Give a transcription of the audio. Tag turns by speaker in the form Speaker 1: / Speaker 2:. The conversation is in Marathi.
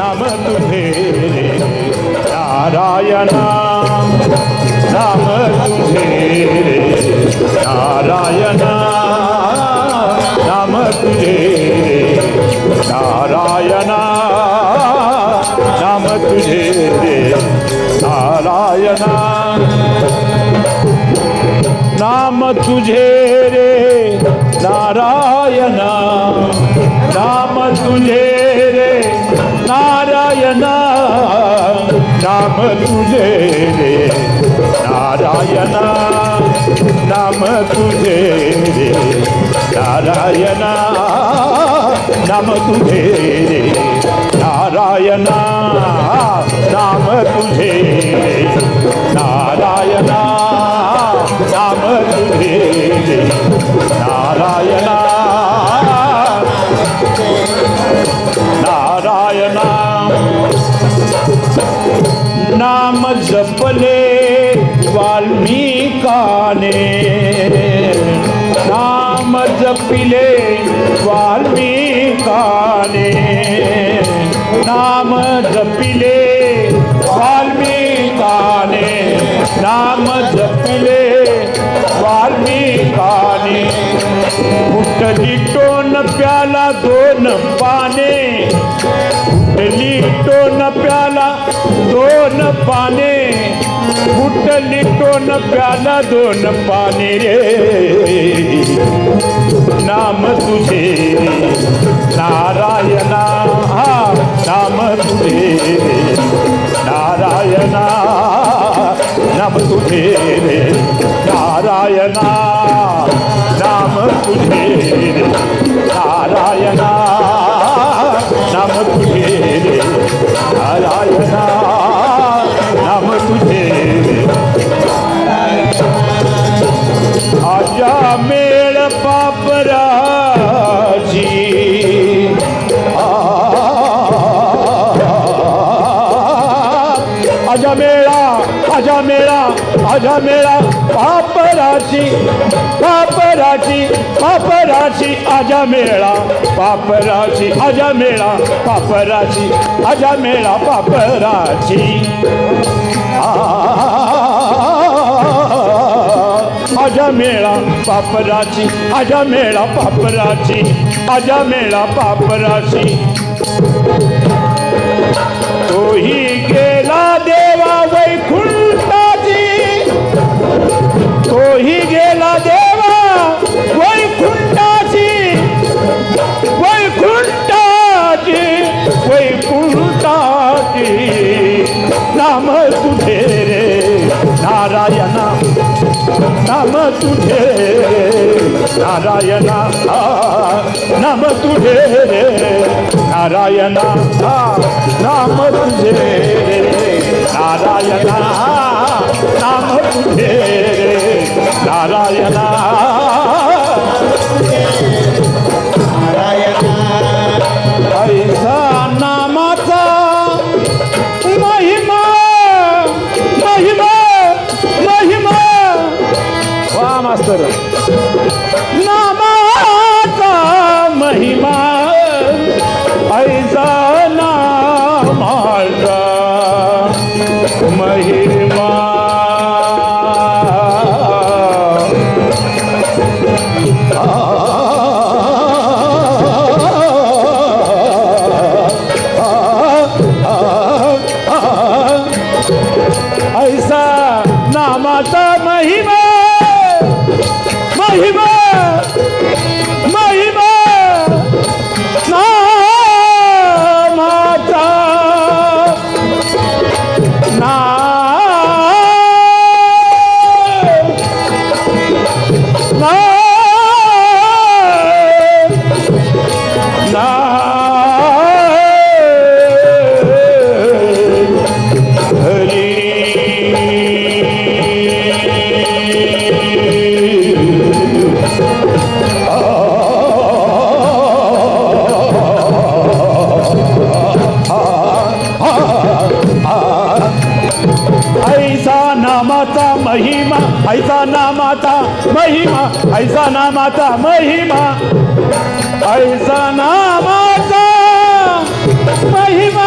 Speaker 1: नाम तुझे रे नारायणा नाम तुझे रे नारायणा नाम तुझे रे नारायणा नाम तुझे रे नारायणा नाम तुझे रे नारायणा नाम तुझे रे नारायणा नाम तुझे रे नारायणा नाम तुझे रे नारायणा नाम तुझे रे नारायणा नाम तुझे रे नारायणा नाम तुझे रे नारायणा नारायणा नाम जपले वाल्मिकाने नाम जपिले वाल्मिकाने नाम जपिले वाल्मिकाने नाम जपिले वाल्मिकाने कुठली टोन प्याला दोन पाने कुठली टोन प्याला दोन पाने कुठली टोन प्याला दोन पाने रे नाम तुझे नारायणा नाम तुझे नारायणा नाम तुझे रे नारायणा नाम तुझे रे नारायणा नाम तुझे रे नारायणा नाम तुझे रे आजा मेळ पापराजी आजा मेळा आजा मेळा आजा मेळा पापराची पापराची पापराची आजा मेळा पापराची आजा मेळा पापराची आजा मेळा पापराची आजा मेळा पापराची आजा मेळा पापराची आजा मेळा पापराची तोही गेला देवा वैकुंठाची तोही गेला देवा वैकुंठाची वैकुंठाची वैकुंठाची नाम तुझे रे नारायणा नाम तुझे नारायणा नाम तुझे रे नारायणा नाम तुझे रे नारायणा नाम तुझे रे नारायणा ऐसा नामाचा महिमा महिमा महिमा वा मास्तर नामाचा महिमा ऐसा नामाचा महिमा ऐसा नामाचा महिमा महिमा महिमा नामाचा ऐसा नामाचा महिमा ऐसा नामाचा महिमा ऐसा नामाचा महिमा ऐसा नामाचा महिमा